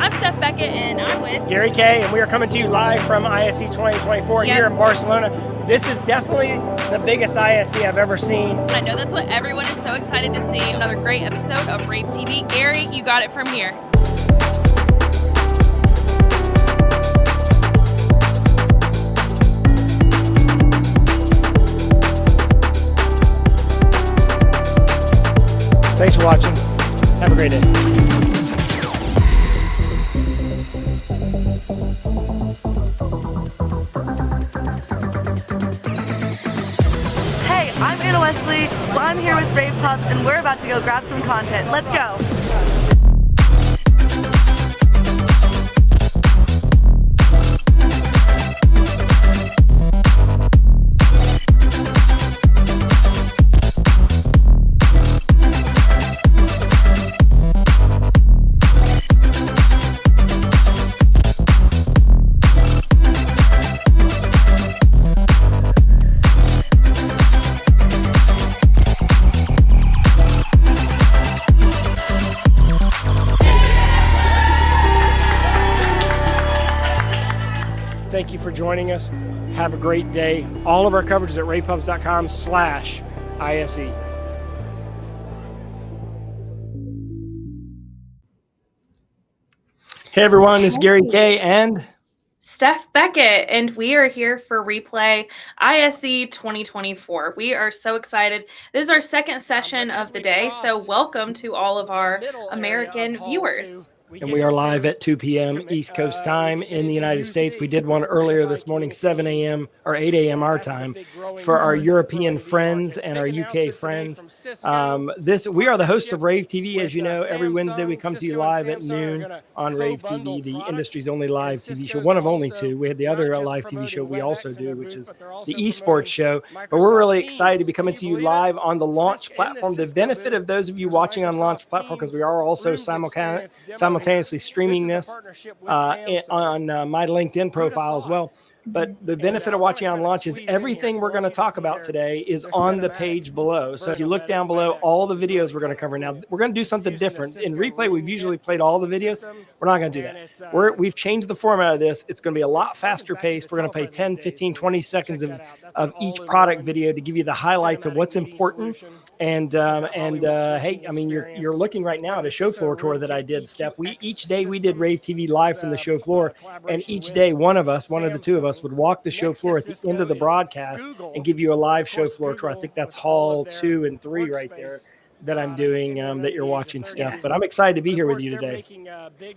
I'm Steph Beckett, and I'm with Gary Kay, and we are coming to you live from ISE 2024 here in Barcelona. This is definitely the biggest ISE I've ever seen. And I know that's what everyone is so excited to see. Another great episode of Rave TV. Gary, you got it from here. Thanks for watching. Have a great day. Hey, I'm Anna Wesley. Well, I'm here with Rave Pups, and we're about to go grab some content. Let's go. Thank you for joining us. Have a great day. All of our coverage is at ravepubs.com/ISE. Hey everyone, it's Gary Kay and Steph Beckett, and we are here for Replay ISE 2024. We are so excited. This is our second session of the day, so welcome to all of our American viewers. And we are live at 2 p.m. East Coast time in the United States. We did one earlier this morning, 7 a.m. or 8 a.m. our time for our European friends and our UK friends. We are the hosts of Rave TV. As you know, every Wednesday we come to you live at noon on Rave TV, the industry's only live TV show, one of only two. We had the other live TV show we also do, which is the esports show. But we're really excited to be coming to you live on the Launch platform. The benefit of those of you watching on Launch platform, because we are also simultaneously streaming this on my LinkedIn profile as well. But the benefit of watching on Launch is everything we're going to talk about today is on the page below. So if you look down below, all the videos we're going to cover. Now, we're going to do something different. In Replay, we've usually played all the videos. We're not going to do that. We've changed the format of this. It's going to be a lot faster paced. We're going to play 10, 15, 20 seconds of each product video to give you the highlights of what's important. And hey, I mean, you're looking right now at a show floor tour that I did, Steph. Each day we did Rave TV live from the show floor, and each day one of the two of us would walk the show floor at the end of the broadcast and give you a live show floor tour. I think that's hall 2 and 3 right there that I'm doing that you're watching, Steph. But I'm excited to be here with you today.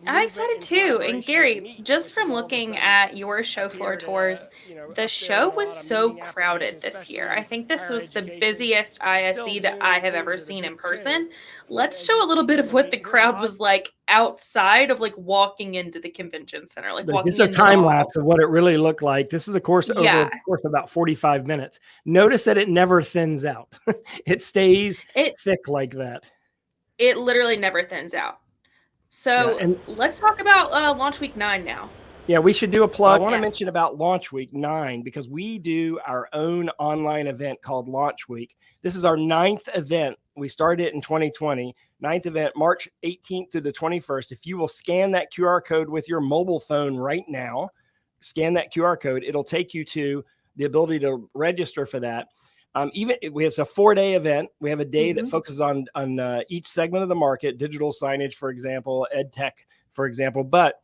I'm excited too. And Gary, just from looking at your show floor tours, the show was so crowded this year. I think this was the busiest ISE that I have ever seen in person. Let's show a little bit of what the crowd was like outside of like walking into the convention center. It's a time lapse of what it really looked like. This is a course over a course of about 45 minutes. Notice that it never thins out. It stays thick like that. It literally never thins out. So let's talk about Launch Week 9 now. Yeah, we should do a plug. I want to mention about Launch Week 9 because we do our own online event called Launch Week. This is our 9th event. We started it in 2020. 9th event, March 18th to the 21st. If you will scan that QR code with your mobile phone right now, scan that QR code, it'll take you to the ability to register for that. It's a 4-day event. We have a day that focuses on each segment of the market, digital signage, for example, ed tech, for example. But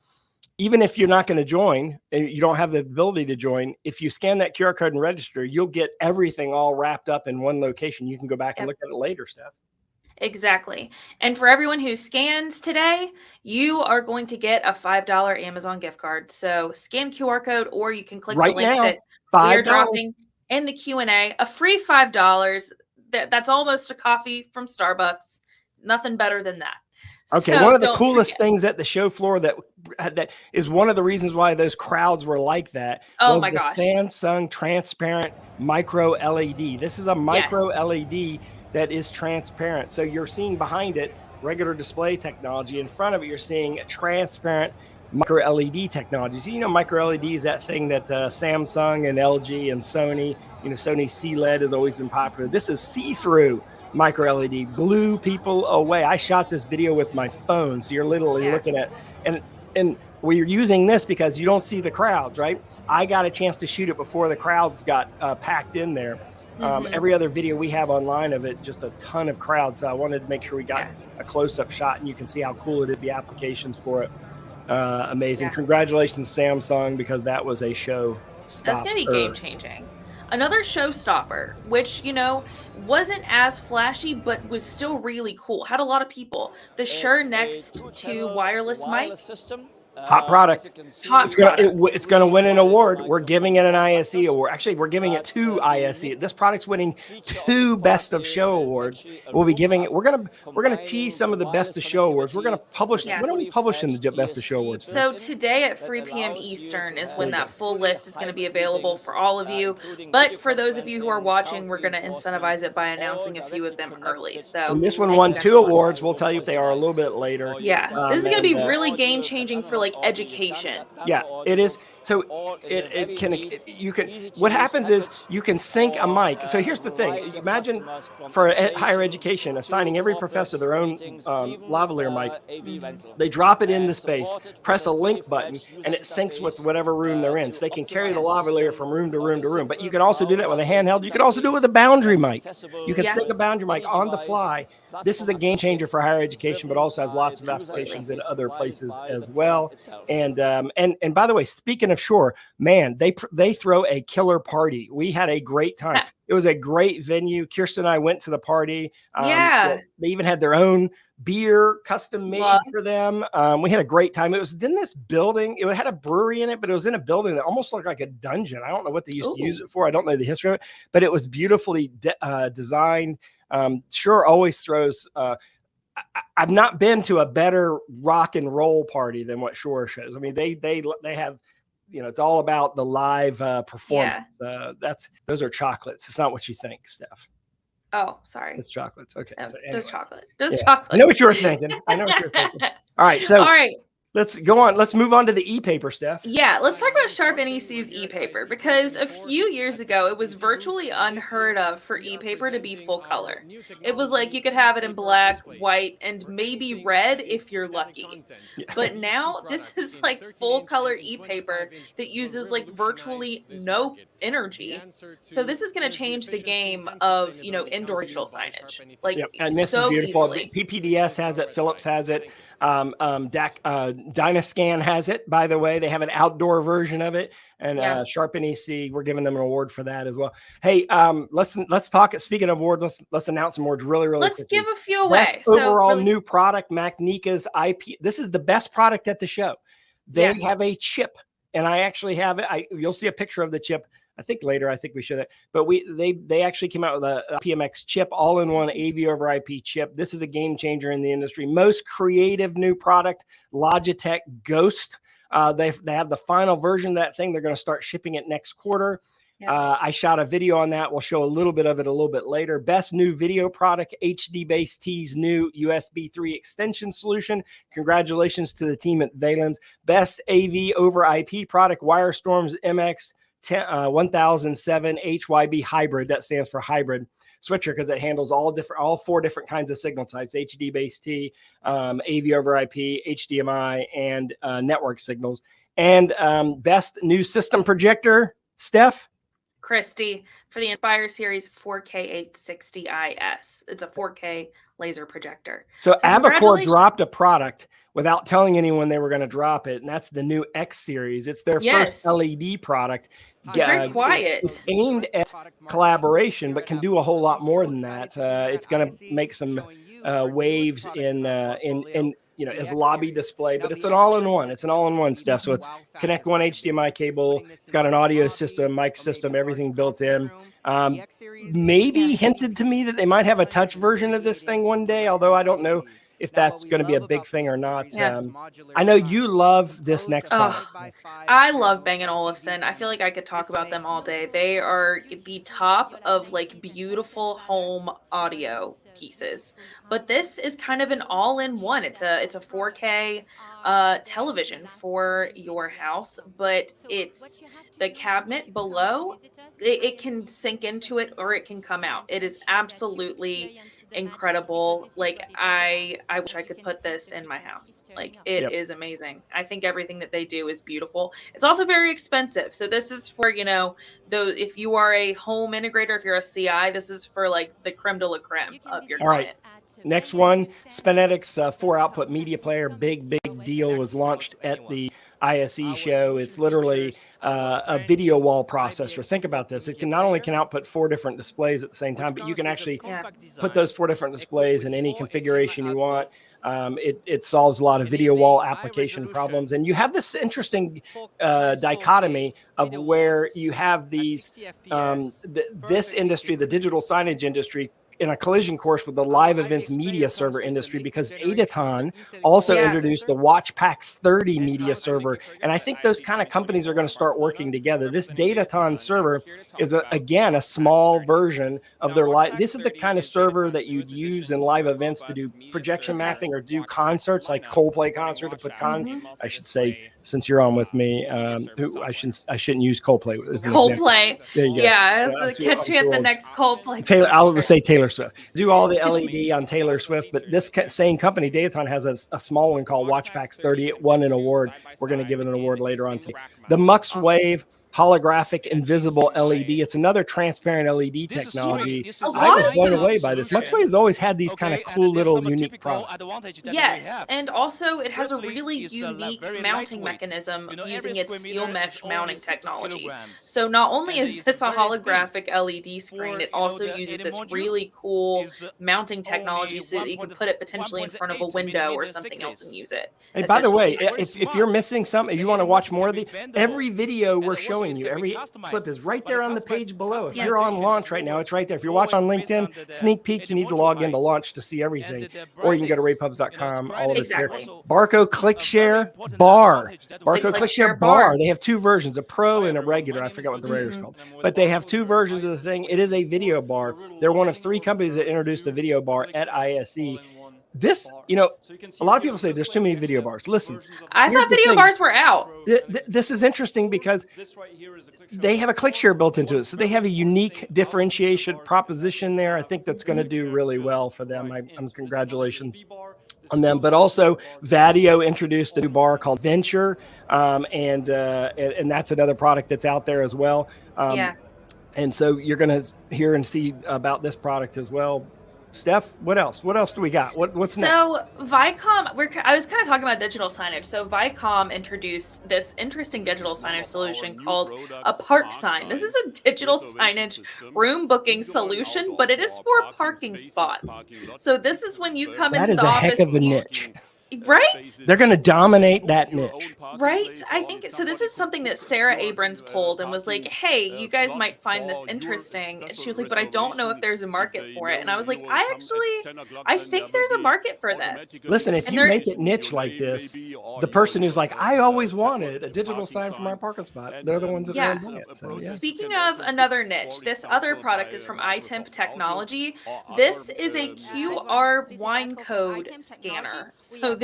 even if you're not going to join, you don't have the ability to join, if you scan that QR code and register, you'll get everything all wrapped up in one location. You can go back and look at it later, Steph. Exactly. And for everyone who scans today, you are going to get a $5 Amazon gift card. So scan QR code, or you can click the link that we're dropping in the Q&A. A free $5. That's almost a coffee from Starbucks. Nothing better than that. Okay, so one of the coolest things at the show floor that is one of the reasons why those crowds were like that was the Samsung transparent micro LED. This is a micro LED that is transparent. So you're seeing behind it regular display technology. In front of it, you're seeing a transparent micro LED technology. So, you know, micro LED is that thing that Samsung and LG and Sony, Sony's CLED has always been popular. This is see-through micro LED, blew people away. I shot this video with my phone, so you're literally looking at, and and we're using this because you don't see the crowds, right? I got a chance to shoot it before the crowds got packed in there. Every other video we have online of it, just a ton of crowds. So I wanted to make sure we got a close-up shot, and you can see how cool it is, the applications for it. Amazing. Congratulations, Samsung, because that was a show stopper. That's going to be game-changing. Another showstopper, which, you know, wasn't as flashy, but was still really cool. Had a lot of people. The Shure Next 2 wireless mic. Hot product. Hot It's going to win an award. We're giving it an ISE award. Actually, we're giving it 2 ISE. This product's winning 2 Best of Show awards. We'll be giving it. We're gonna tease some of the Best of Show awards. We're gonna publish. When are we publishing the Best of Show awards? So today at 3 p.m. Eastern is when that full list is going to be available for all of you. But for those of you who are watching, we're going to incentivize it by announcing a few of them early. So and this one won 2 awards. We'll tell you if they are a little bit later. Yeah, this is going to be really game changing for like education. Yeah, it is. So what happens is you can sync a mic. So here's the thing. Imagine for higher education, assigning every professor their own lavalier mic. They drop it in the space, press a link button, and it syncs with whatever room they're in. So they can carry the lavalier from room to room to room. But you can also do that with a handheld. You can also do it with a boundary mic. You can sync a boundary mic on the fly. This is a game changer for higher education, but also has lots of applications in other places as well. And by the way, speaking of Shure, man, they throw a killer party. We had a great time. It was a great venue. Kirsten and I went to the party. They even had their own beer custom made for them. We had a great time. It was in this building. It had a brewery in it, but it was in a building that almost looked like a dungeon. I don't know what they used to use it for. I don't know the history of it, but it was beautifully designed. Shure always throws. I've not been to a better rock and roll party than what Shure shows. I mean, they have, you know, it's all about the live performance. Those are chocolates. It's not what you think, Steph. Oh, sorry. It's chocolates. Okay. No, so anyway. Just chocolate. Chocolate. I know what you were thinking. All right. So. All right. Let's go on. Let's move on to the e-paper, Steph. Yeah, let's talk about Sharp NEC's e-paper, because a few years ago, it was virtually unheard of for e-paper to be full color. It was like you could have it in black, white, and maybe red if you're lucky. But now this is like full color e-paper that uses like virtually no energy. So this is going to change the game of, you know, indoor digital signage. Like, and this is beautiful. Easily. PPDS has it. Philips has it. Dynascan has it, by the way. They have an outdoor version of it, and Sharp NEC, we're giving them an award for that as well. Hey, let's talk. Speaking of awards, let's announce some awards really quickly. Give a few away. Best overall new product, Macnica's IP. This is the best product at the show. They have a chip, and I actually have it. You'll see a picture of the chip. I think later, I think we should, but they actually came out with a PMX chip, all-in-one AV over IP chip. This is a game changer in the industry. Most creative new product, Logitech Ghost. They have the final version of that thing. They're going to start shipping it next quarter. I shot a video on that. We'll show a little bit of it a little bit later. Best new video product, HDBaseT's new USB 3 extension solution. Congratulations to the team at Valens. Best AV over IP product, Wirestorm's MX 1007 HYB hybrid. That stands for hybrid switcher because it handles all 4 different kinds of signal types: HDBaseT, AV over IP, HDMI, and network signals. And best new system projector, Steph? Christy, for the Inspire Series 4K 860 IS. It's a 4K laser projector. So Avocor dropped a product without telling anyone they were going to drop it, and that's the new X series. It's their first LED product. Very quiet. It's aimed at collaboration, but can do a whole lot more than that. It's going to make some waves in you know, as lobby display, but it's an all-in-one. It's an all-in-one stuff. So it's Connect One HDMI cable. It's got an audio system, mic system, everything built in. Maybe hinted to me that they might have a touch version of this thing one day, although I don't know if that's going to be a big thing or not. I know you love this next product. I love Bang & Olufsen. I feel like I could talk about them all day. They are the top of like beautiful home audio pieces. But this is kind of an all-in-one. It's a 4K television for your house, but it's the cabinet below. It can sink into it or it can come out. It is absolutely incredible. Like I wish I could put this in my house. Like it is amazing. I think everything that they do is beautiful. It's also very expensive. So this is for, if you are a home integrator, if you're a CI, this is for like the creme de la creme of your clients. Next one, Spinetics 4-output media player. Big deal, was launched at the ISE show. It's literally a video wall processor. Think about this. It can not only output 4 different displays at the same time, but you can actually put those 4 different displays in any configuration you want. It solves a lot of video wall application problems. And you have this interesting dichotomy of where you have these, this industry, the digital signage industry, in a collision course with the live events media server industry, because Datatton also introduced the WatchPax 30 media server. And I think those kind of companies are going to start working together. This Datatton server is, again, a small version of their live. This is the kind of server that you'd use in live events to do projection mapping or do concerts, like Coldplay concert to put I should say, since you're on with me, I shouldn't use Coldplay. Coldplay. Catch me at the next Coldplay. I'll say Taylor Swift. Do all the LED on Taylor Swift, but this same company, Datatton, has a small one called WatchPax 30. It won an award. We're going to give it an award later on today. The MuxWave holographic invisible LED. It's another transparent LED technology. I was blown away by this. MuxWave has always had these kind of cool little unique products. Yes, and also it has a really unique mounting mechanism using its steel mesh mounting technology. So not only is this a holographic LED screen, it also uses this really cool mounting technology so that you can put it potentially in front of a window or something else and use it. And by the way, if you're missing something, if you want to watch more of every video we're showing you, every clip is right there on the page below. If you're on launch right now, it's right there. If you're watching on LinkedIn, sneak peek, you need to log into launch to see everything. Or you can go to ravepubs.com. All of it's there. Barco ClickShare Bar. Barco ClickShare Bar. They have 2 versions, a pro and a regular. I forgot what the regular is called. But they have 2 versions of the thing. It is a video bar. They're one of 3 companies that introduced a video bar at ISE. This, a lot of people say there's too many video bars. Listen, I thought video bars were out. This is interesting because they have a ClickShare built into it. So they have a unique differentiation proposition there. I think that's going to do really well for them. I'm congratulations on them. But also Vadio introduced a new bar called Venture. And that's another product that's out there as well. And so you're going to hear and see about this product as well. Steph, what else? What else do we got? What's next? So Vicom, I was kind of talking about digital signage. So Vicom introduced this interesting digital signage solution called a park sign. This is a digital signage room booking solution, but it is for parking spots. So this is when you come into the office. That is a heck of a niche. Right? They're going to dominate that niche. Right? I think so. This is something that Sarah Abrams pulled and was like, hey, you guys might find this interesting. And she was like, but I don't know if there's a market for it. And I was like, I think there's a market for this. Listen, if you make it niche like this, the person who's like, I always wanted a digital sign for my parking spot, they're the ones that are going to buy it. So, Speaking of another niche, this other product is from iTemp Technology. This is a QR wine code scanner. So that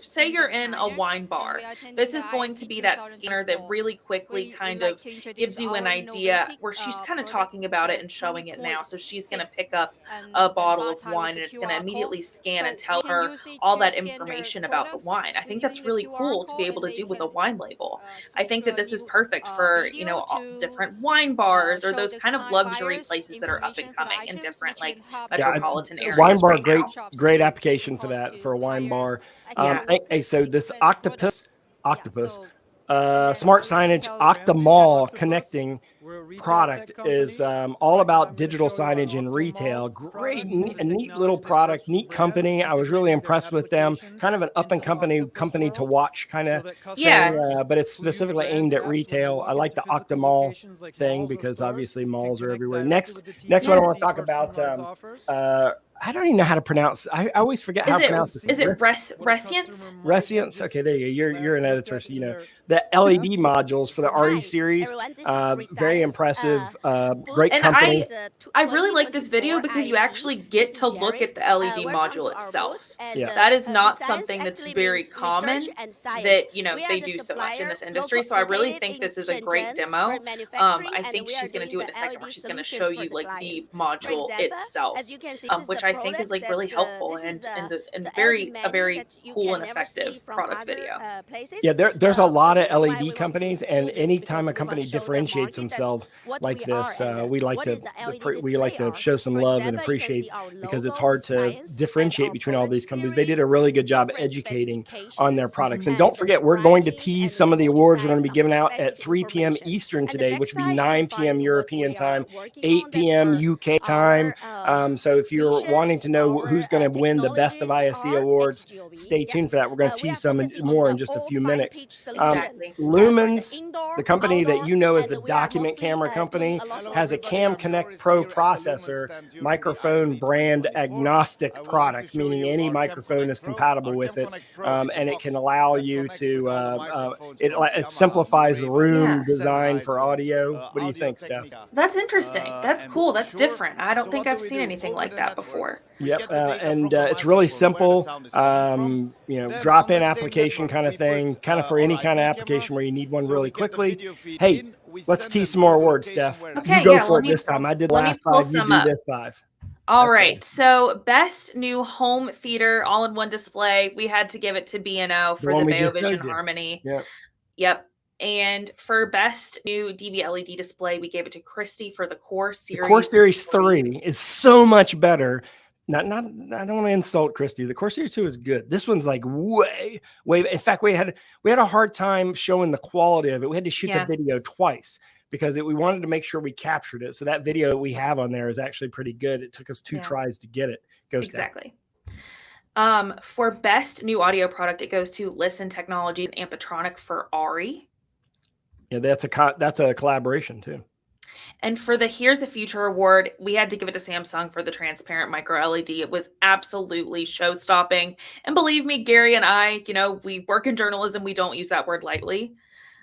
say you're in a wine bar, this is going to be that scanner that really quickly kind of gives you an idea, where she's kind of talking about it and showing it now. So she's going to pick up a bottle of wine and it's going to immediately scan and tell her all that information about the wine. I think that's really cool to be able to do with a wine label. I think that this is perfect for, different wine bars or those kind of luxury places that are up and coming in different metropolitan areas. Wine bar, great application for that, for a wine bar. So this Octopus smart signage Octamall connecting product is all about digital signage in retail. Great, neat little product, neat company. I was really impressed with them. Kind of an up and company to watch kind of thing, but it's specifically aimed at retail. I like the Octamall thing because obviously malls are everywhere. Next one I want to talk about. I don't even know how to pronounce. I always forget how to pronounce this. Is it Rescience? Rescience. Okay, there you go. You're an editor, so you know the LED modules for the RE series. Very impressive. Great And company. I really like this video because you actually get to look at the LED module itself. Yeah. That is not something that's very common that, you know, they do so much in this industry. So I really think this is a great demo. I think she's going to do it in a second where she's going to show you like the module itself, which I think is like really helpful and a very cool and effective product video. Yeah, there's a lot of LED companies, and anytime a company differentiates themselves like this, we like to show some love and appreciate, because it's hard to differentiate between all these companies. They did a really good job educating on their products. And don't forget, we're going to tease some of the awards we're going to be giving out at 3 p.m. Eastern today, which would be 9 p.m. European time, 8 p.m. UK time. So if you're wanting to know who's going to win the Best of ISE awards, stay tuned for that. We're going to tease some more in just a few minutes. Lumens, the company that you know as the document camera company, has a Cam Connect Pro processor, microphone brand agnostic product, meaning any microphone is compatible with it, and it can allow you to, it simplifies the room design for audio. What do you think, Steph? That's interesting. That's cool. That's different. I don't think I've seen anything like that before. Yep, and it's really simple, drop-in application kind of thing, kind of for any kind of application where you need one really quickly. Hey, let's tease some more words, Steph. Okay, you go for it this time. I did last 5, you do this 5. All right, so best new home theater all-in-one display, we had to give it to B&O for the Beovision Harmony. Yep. And for best new DV LED display, we gave it to Christy for the Core Series. The Core Series 3 is so much better. I don't want to insult Christy. The Core Series 2 is good. This one's like way. In fact, we had a hard time showing the quality of it. We had to shoot the video twice because we wanted to make sure we captured it. So that video that we have on there is actually pretty good. It took us 2 tries to get it. Exactly. For best new audio product, it goes to Listen Technologies and Ampitronic for Ari. Yeah, that's a collaboration too. And for the Here's the Future award, we had to give it to Samsung for the transparent micro LED. It was absolutely show-stopping. And believe me, Gary and I, we work in journalism. We don't use that word lightly.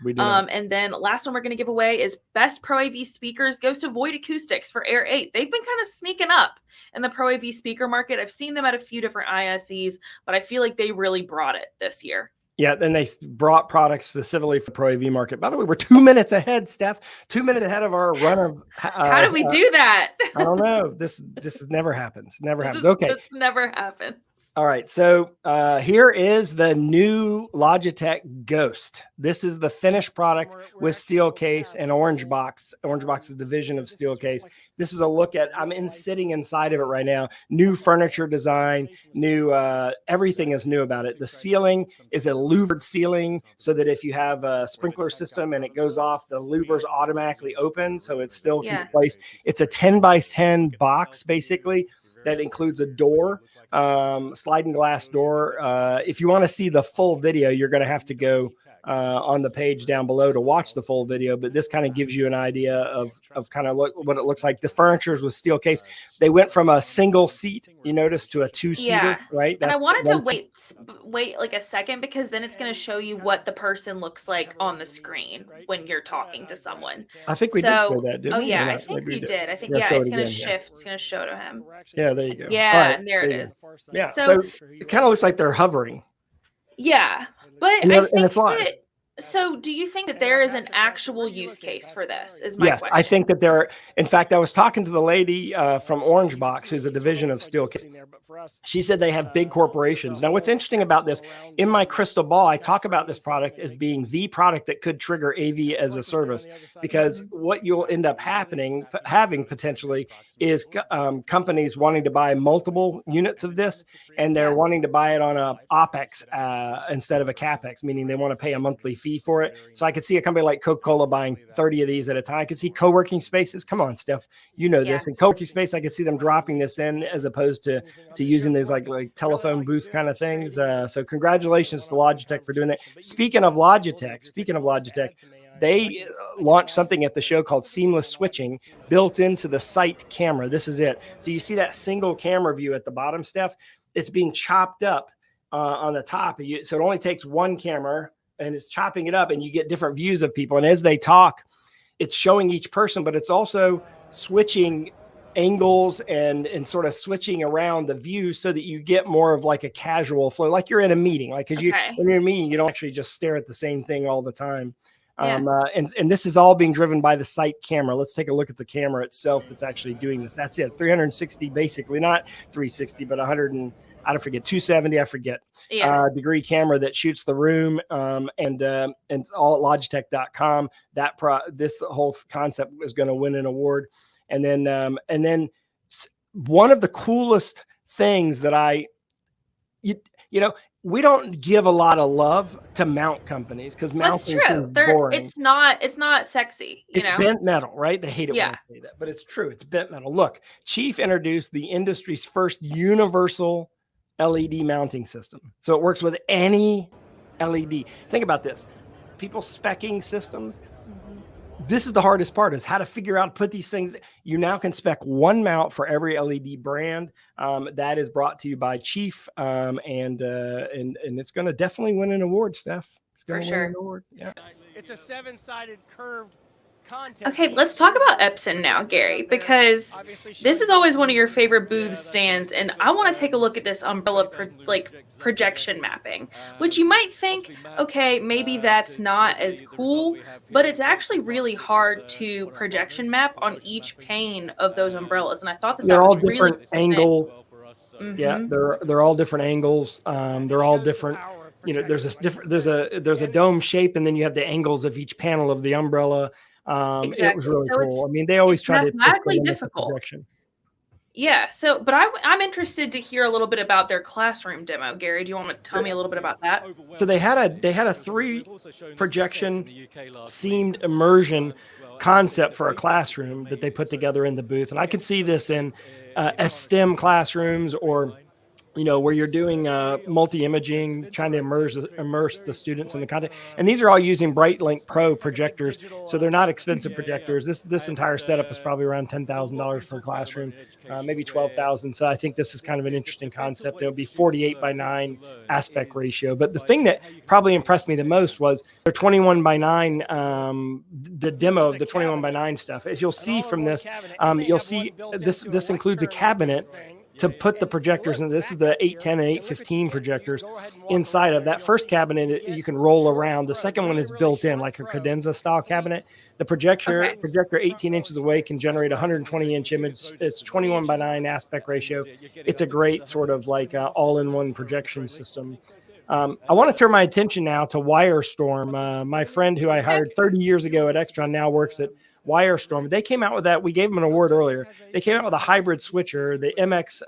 We do. And then last one we're going to give away is Best Pro AV Speakers goes to Void Acoustics for Air 8. They've been kind of sneaking up in the Pro AV speaker market. I've seen them at a few different ISEs, but I feel like they really brought it this year. Yeah, then they brought products specifically for Pro AV market. By the way, we're 2 minutes ahead, Steph. 2 minutes ahead of our run of. How did we do that? I don't know. This never happens. Okay. This never happens. All right. So here is the new Logitech Ghost. This is the finished product with steel case and Orange Box. Orange Box is a division of steel case. This is a look at, sitting inside of it right now. New furniture design, new, everything is new about it. The ceiling is a louvered ceiling so that if you have a sprinkler system and it goes off, the louvers automatically open. So it still can be placed. It's a 10 by 10 box, basically, that includes a door. Sliding glass door. If you want to see the full video, you're going to have to go on the page down below to watch the full video. But this kind of gives you an idea of kind of what it looks like. The furniture is with steel case. They went from a single seat, you notice, to a 2-seater, right? And I wanted to wait like a second, because then it's going to show you what the person looks like on the screen when you're talking to someone. I think we did show that, didn't we? I think you did. I think, it's going to shift. It's going to show to him. Yeah, there you go. Yeah, right, and there it is. Yeah, so it kind of looks like they're hovering. Yeah, but I think so do you think that there is an actual use case for this is my question. I think that there, in fact, I was talking to the lady from Orange Box, who's a division of Steelcase. She said they have big corporations. Now, what's interesting about this, in my crystal ball, I talk about this product as being the product that could trigger AV as a service, because what you'll end up having potentially is companies wanting to buy multiple units of this, and they're wanting to buy it on a OPEX instead of a CAPEX, meaning they want to pay a monthly fee fee for it. So I could see a company like Coca-Cola buying 30 of these at a time. I could see co-working spaces. Come on, Steph, you know this. And co-working space, I could see them dropping this in as opposed to using these like telephone booth kind of things. So congratulations to Logitech for doing it. Speaking of Logitech, they launched something at the show called Seamless Switching built into the Sight camera. This is it. So you see that single camera view at the bottom, Steph? It's being chopped up on the top. So it only takes one camera and it's chopping it up and you get different views of people. And as they talk, it's showing each person, but it's also switching angles and sort of switching around the view so that you get more of like a casual flow, like you're in a meeting. Like, because when you're in a meeting, you don't actually just stare at the same thing all the time. And this is all being driven by the Sight camera. Let's take a look at the camera itself that's actually doing this. That's it. 360, basically, not 360, but 100 and I don't forget 270. I forget degree camera that shoots the room. And it's all at Logitech.com. This whole concept is going to win an award. And then one of the coolest things that we don't give a lot of love to mount companies because mounting is boring. It's not sexy. It's bent metal, right? They hate it when I say that, but it's true. It's bent metal. Look, Chief introduced the industry's first universal LED mounting system. So it works with any LED. Think about this. People speccing systems. This is the hardest part, is how to figure out, put these things. You now can spec one mount for every LED brand. That is brought to you by Chief. And it's going to definitely win an award, Steph. It's going to win an award. Yeah. It's a 7-sided curved content. Okay, let's talk about Epson now, Gary, because this is always one of your favorite booth stands, and I want to take a look at this umbrella projection mapping, which you might think, okay, maybe that's not as cool, but it's actually really hard to projection map on each pane of those umbrellas, and I thought that they're all was different really angle. Yeah, they're all different angles. They're all different. There's a dome shape, and then you have the angles of each panel of the umbrella. Exactly. It was really cool. I mean, they always try to mathematically difficult. Yeah. So, but I'm interested to hear a little bit about their classroom demo. Gary, do you want to tell me a little bit about that? So they had a 3 projection seamed immersion concept for a classroom that they put together in the booth, and I could see this in STEM classrooms or where you're doing multi-imaging, trying to immerse the students in the content. And these are all using BrightLink Pro projectors, so they're not expensive projectors. This entire setup is probably around $10,000 for a classroom, maybe $12,000. So I think this is kind of an interesting concept. It'll be 48:9 aspect ratio. But the thing that probably impressed me the most was their 21:9, the demo of the 21:9 stuff. As you'll see from this, you'll see this includes a cabinet to put the projectors in. This is the 810 and 815 projectors inside of that first cabinet. You can roll around. The second one is built in like a cadenza style cabinet. The projector 18 inches away can generate 120-inch image. It's 21:9 aspect ratio. It's a great sort of like all-in-one projection system. I want to turn my attention now to Wirestorm. My friend who I hired 30 years ago at Extron now works at Wirestorm. They came out with that. We gave them an award earlier. They came out with a hybrid switcher, the MX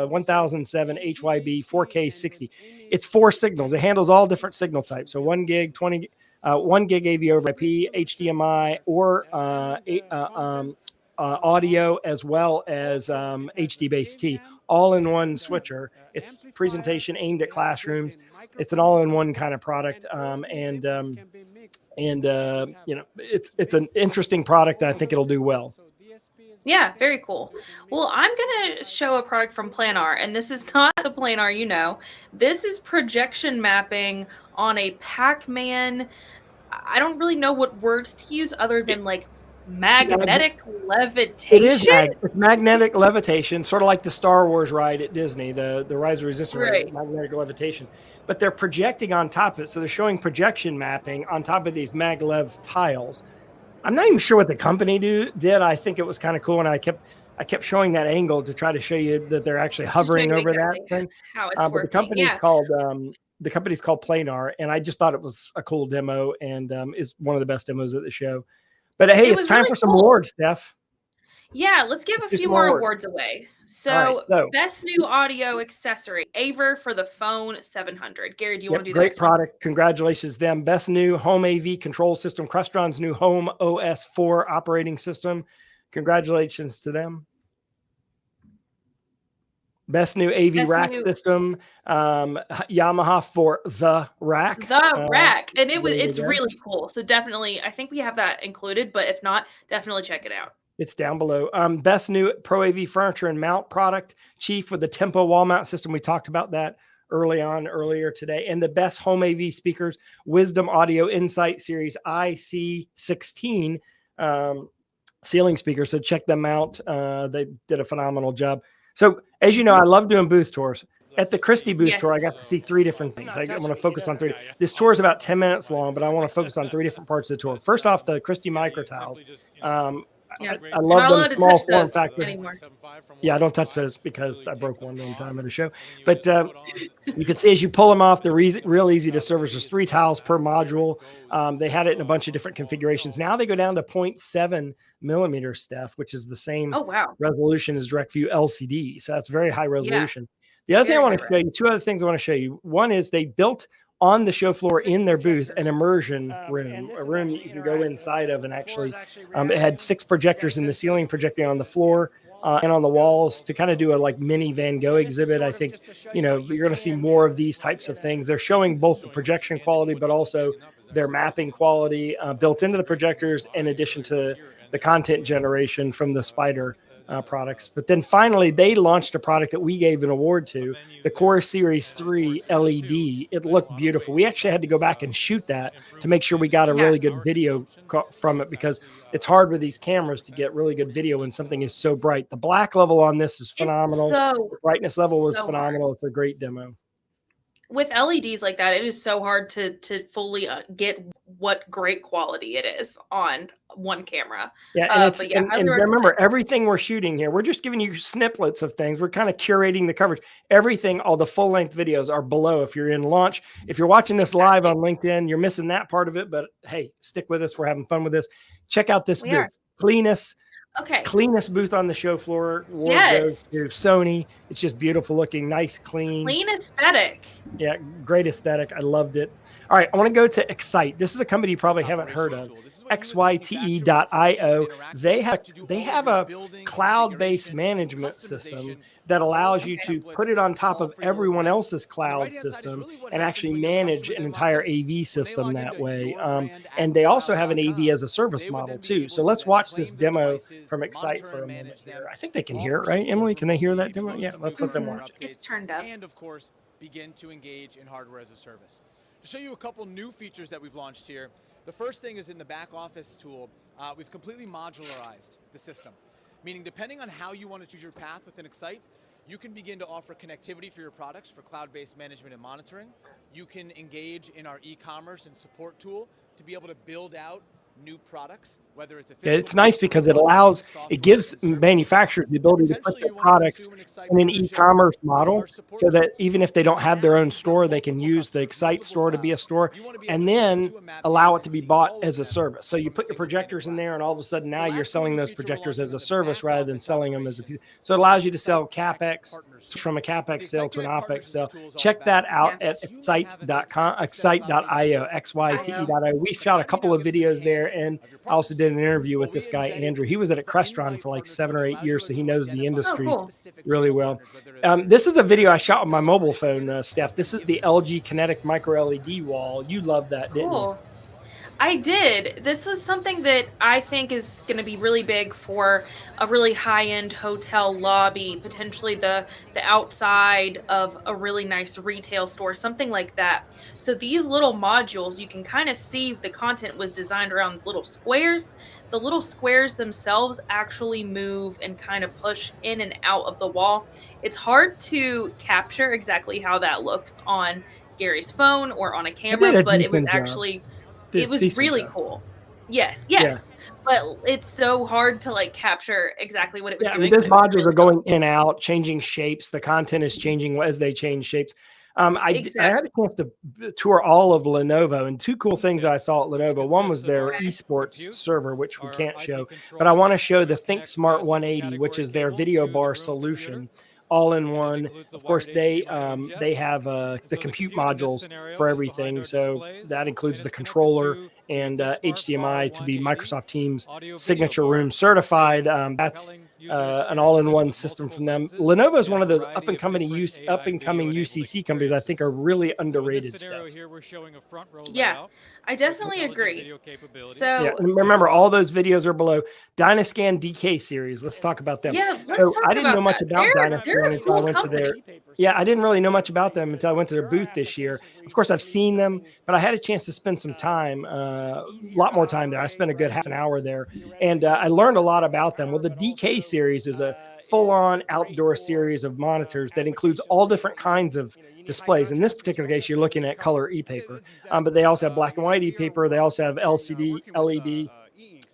1007 HYB 4K 60. It's 4 signals. It handles all different signal types. So 1 gig, 1 gig AV over IP, HDMI, or audio, as well as HD base T, all in one switcher. It's presentation aimed at classrooms. It's an all-in-one kind of product, it's an interesting product, and I think it'll do well. Yeah, very cool. Well, I'm going to show a product from Planar, and this is not the Planar This is projection mapping on a Pac-Man. I don't really know what words to use other than like magnetic levitation. It is it's magnetic levitation, sort of like the Star Wars ride at Disney, the Rise of Resistance ride, magnetic levitation. But they're projecting on top of it, so they're showing projection mapping on top of these maglev tiles. I'm not even sure what the company did. I think it was kind of cool, and I kept showing that angle to try to show you that they're actually hovering over that thing. How it's but working. the company's called Planar, and I just thought it was a cool demo, and is one of the best demos at the show. But hey, it's time for some awards, Steph. Yeah, let's give a Just few more more work. awards away. All right, So, so best new audio accessory, Aver for the Phone 700. Gary, do you want yep, to do the great next one? product. Congratulations them. Best new home AV control system, Crestron's new Home OS 4 operating system. Congratulations to them. Best new AV Best rack new system, Yamaha for the rack. the rack, and there you it's go. really cool. So definitely, I think we have that included, but if not, definitely check it out. It's down below. Best new Pro AV furniture and mount product, Chief with the Tempo wall mount system. We talked about that earlier today. And the best home AV speakers, Wisdom Audio Insight Series IC16 ceiling speaker. So check them out. They did a phenomenal job. So as you know, I love doing booth tours. At the Christie booth Yes. tour, I got to see 3 different things. I want to focus on 3. This tour is about 10 minutes long, but I want to focus on 3 different parts of the tour. First off, the Christie micro tiles. Yeah. I love allowed them to small touch form those factor. anymore. Yeah, I don't touch those because I broke one time at a show. But you can see as you pull them off, they're real easy to service. There's 3 tiles per module. They had it in a bunch of different configurations. Now they go down to 0.7 millimeter, Steph, which is the same Oh wow. resolution as DirectView LCD. So that's very high resolution. The other thing I Very want to high show you, 2 other things I want to show you. One is they built on the show floor in their booth an immersion room, a room you can go inside of and actually it had 6 projectors in the ceiling projecting on the floor and on the walls to kind of do a like mini Van Gogh exhibit. I think, you know, you're going to see more of these types of things. They're showing both the projection quality, but also their mapping quality built into the projectors in addition to the content generation from the Spider products. But then finally, they launched a product that we gave an award to, the Core Series 3 LED. It looked beautiful. We actually had to go back and shoot that to make sure we got a really good video from it, because it's hard with these cameras to get really good video when something is so bright. The black level on this is phenomenal. The brightness level was phenomenal. It's a great demo. With LEDs like that, it is so hard to fully get what great quality it is on one camera. Yeah, and, and remember, everything we're shooting here, we're just giving you snippets of things. We're kind of curating the coverage. Everything, all the full-length videos are below. If you're in launch, if you're watching this live on LinkedIn, you're missing that part of it. But hey, stick with us. We're having fun with this. Check out this booth. Cleanest booth on the show floor. Goes to Sony. It's just beautiful looking, nice, clean aesthetic. Yeah, great aesthetic. I loved it. All right, I want to go to Excite. This is a company you probably haven't heard of. XYTE.io. They have a cloud-based management system that allows you to put it on top of everyone else's cloud system and actually manage an entire AV system that way. And they also have an AV as a service model too. So let's watch this demo from Excite for a minute here. I think they can hear it, right, Emily? Can they hear that demo? Yeah, let's let them watch it. It's turned up. And of course, begin to engage in hardware as a service. To show you a couple new features that we've launched here, the first thing is in the back office tool, we've completely modularized the system, meaning depending on how you want to choose your path within Excite, you can begin to offer connectivity for your products for cloud-based management and monitoring. You can engage in our e-commerce and support tool to be able to build out new products, whether it's it's nice because it gives manufacturers the ability to put their products in an e-commerce model so that even if they don't have their own store, they can use the Excite store to be a store and then allow it to be bought as a service. So you put your projectors in there and all of a sudden now you're selling those projectors as a service rather than selling them as a piece. So it allows you to sell CapEx from a CapEx sale to an OpEx sale. Check that out at excite.com, excite.io, XYTE.io. We shot a couple of videos there. And I also did an interview with this guy, Andrew. He was at Crestron for like 7 or 8 years, so he knows the industry really well. This is a video I shot on my mobile phone, Steph. This is the LG Kinetic Micro LED wall. You love that, didn't you? I did. This was something that I think is going to be really big for a really high-end hotel lobby, potentially the outside of a really nice retail store, something like that. So these little modules, you can kind of see the content was designed around little squares. The little squares themselves actually move and kind of push in and out of the wall. It's hard to capture exactly how that looks on Gary's phone or on a camera, but it was actually... It was really cool. Yes. Yeah. But it's so hard to like capture exactly what it was doing. Those modules are going in and out, changing shapes. The content is changing as they change shapes. I had a chance to tour all of Lenovo, and two cool things that I saw at Lenovo. One was their esports server, which we can't show, but I want to show the ThinkSmart 180, which is their video bar solution, all in one. Of course, they have the compute modules for everything, so that includes the controller and HDMI to be Microsoft Teams Signature Room certified. That's an all-in-one system from them. Lenovo is one of those up-and-coming UCC companies I think are really underrated stuff. Yeah, I definitely agree. So Yeah, and remember, all those videos are below. Dynascan DK series. Let's talk about them. yeah, So let's talk I didn't know much that. about They're Dynascan a until I cool went to their. company. Yeah, I didn't really know much about them until I went to their booth this year. Of course, I've seen them, but I had a chance to spend some time, a lot more time there. I spent a good half an hour there, and I learned a lot about them. Well, the DK series is a full-on outdoor series of monitors that includes all different kinds of displays. In this particular case, you're looking at color e-paper, but they also have black and white e-paper. They also have LCD, LED,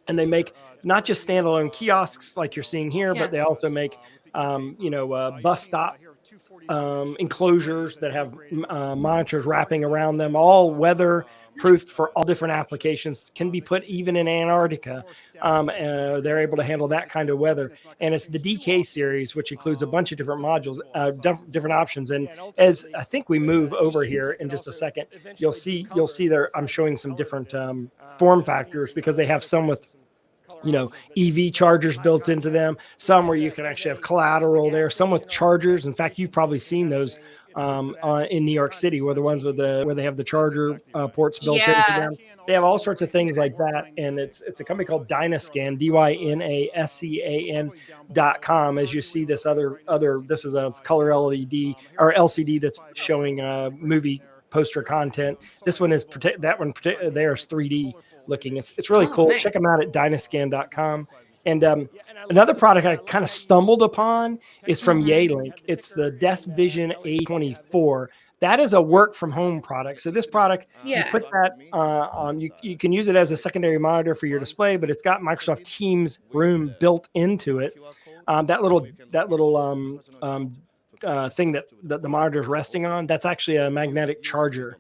and they make not just standalone kiosks like you're seeing here, but they also make, bus stop enclosures that have monitors wrapping around them, all weather proofed for all different applications, can be put even in Antarctica. They're able to handle that kind of weather. And it's the DK series, which includes a bunch of different modules, different options. And as I think we move over here in just a second, you'll see there, I'm showing some different form factors, because they have some with EV chargers built into them, some where you can actually have collateral there, some with chargers. In fact, you've probably seen those in New York City, where where they have the charger ports built into them. They have all sorts of things like that, and it's a company called Dynascan, DYNASCAN.com. As you see, this this is a color LED or LCD that's showing movie poster content. This one is there's 3D looking. It's really cool. Nice. Check them out at Dynascan.com. And another product I kind of stumbled upon is from Yealink. It's the Desk Vision A24. That is a work from home product. So this product, you put that on, you can use it as a secondary monitor for your display, but it's got Microsoft Teams Room built into it. That little thing that the monitor is resting on, that's actually a magnetic charger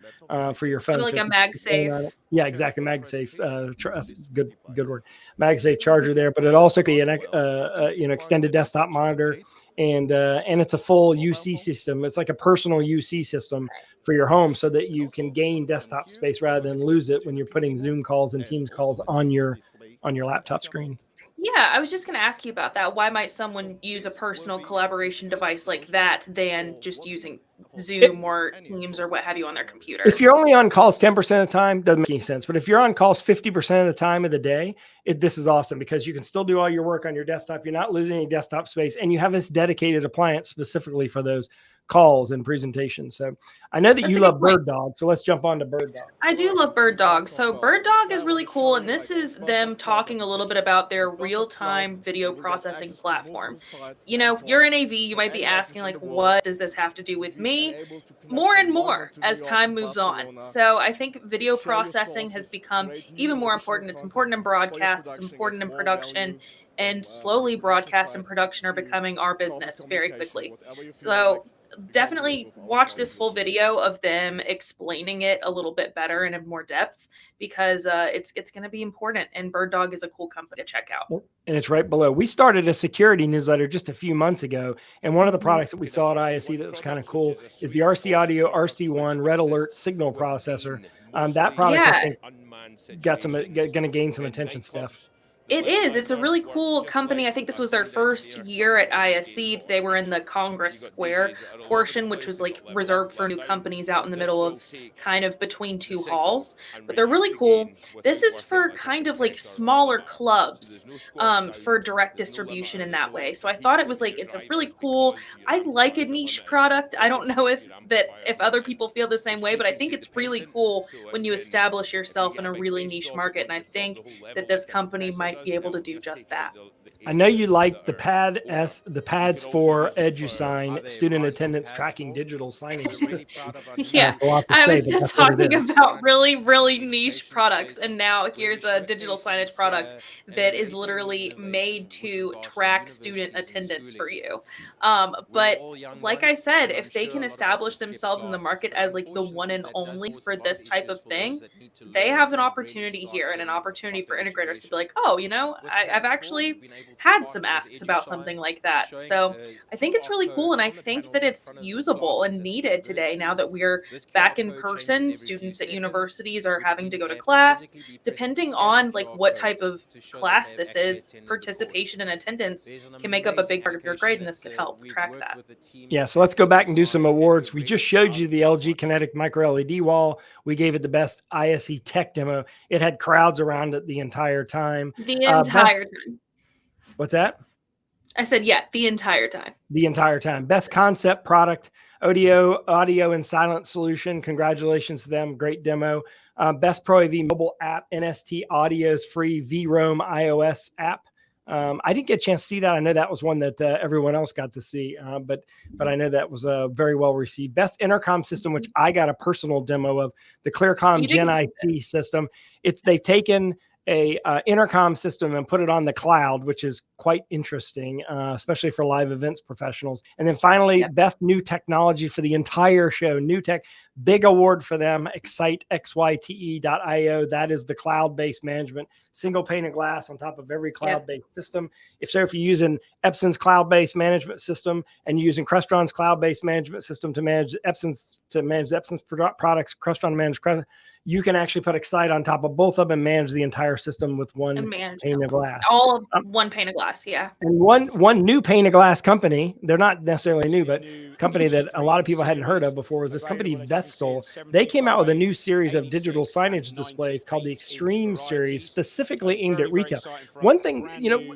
for your phone. Like a MagSafe. Yeah, exactly. MagSafe. Good word. MagSafe charger there, but it also could be an extended desktop monitor, and it's a full UC system. It's like a personal UC system for your home, so that you can gain desktop space rather than lose it when you're putting Zoom calls and Teams calls on your laptop screen. Yeah, I was just going to ask you about that. Why might someone use a personal collaboration device like that than just using Zoom or Teams or what have you on their computer? If you're only on calls 10% of the time, doesn't make any sense. But if you're on calls 50% of the time of the day, this is awesome, because you can still do all your work on your desktop. You're not losing any desktop space, and you have this dedicated appliance specifically for those calls and presentations. So I know that you love Bird Dog, so let's jump on to Bird Dog. I do love Bird Dog. So Bird Dog is really cool, and this is them talking a little bit about their real-time video processing platform. You're in AV, you might be asking, like, what does this have to do with me? More and more as time moves on. So I think video processing has become even more important. It's important in broadcast, it's important in production, and slowly broadcast and production are becoming our business very quickly. So definitely watch this full video of them explaining it a little bit better and in more depth, because it's going to be important, and Bird Dog is a cool company to check out. And it's right below. We started a security newsletter just a few months ago, and one of the products that we saw at ISE that was kind of cool is the RC Audio RC1 Red Alert signal processor. That product, I think, going to gain some attention, Steph. It is. It's a really cool company. I think this was their first year at ISE. They were in the Congress Square portion, which was like reserved for new companies out in the middle of kind of between two halls. But they're really cool. This is for kind of like smaller clubs for direct distribution in that way. So I thought it was like, it's a really cool, I like a niche product. I don't know if other people feel the same way, but I think it's really cool when you establish yourself in a really niche market. And I think that this company might be able to do just that. I know you like the pads for EduSign, student attendance tracking digital signage. Yeah, It's a lot to I say, was but just that's what it talking is. about really, really niche products, and now here's a digital signage product that is literally made to track student attendance for you. But like I said, if they can establish themselves in the market as like the one and only for this type of thing, they have an opportunity here and an opportunity for integrators to be like, oh, I've actually had some asks about something like that. So I think it's really cool, and I think that it's usable and needed today now that we're back in person. Students at universities are having to go to class. Depending on like what type of class this is, participation and attendance can make up a big part of your grade, and this could help track that. Yeah, so let's go back and do some awards. We just showed you the LG Kinetic Micro LED wall. We gave it the best ISE tech demo. It had crowds around it the entire time. The entire time. What's that? I said, yeah, the entire time. The entire time. Best concept product, audio and silent solution. Congratulations to them. Great demo. Best Pro AV mobile app, NST Audio's free VRoam iOS app. I didn't get a chance to see that. I know that was one that everyone else got to see, but I know that was very well received. Best intercom system, which I got a personal demo of, the Clearcom Gen IC system. They've taken a intercom system and put it on the cloud, which is quite interesting, especially for live events professionals. And then finally, best new technology for the entire show. New tech, big award for them. Excite XYTE.io. That is the cloud-based management, single pane of glass on top of every cloud-based system. If you're using Epson's cloud-based management system and you're using Crestron's cloud-based management system to manage Epson's products, Crestron to manage you can actually put Excite on top of both of them and manage the entire system with one pane of glass. All of one pane of glass, yeah. And one new pane of glass company, they're not necessarily new, but company that a lot of people hadn't heard of before was this company Vestal. They came out with a new series of digital signage displays called the Extreme Series, specifically aimed at retail. One thing,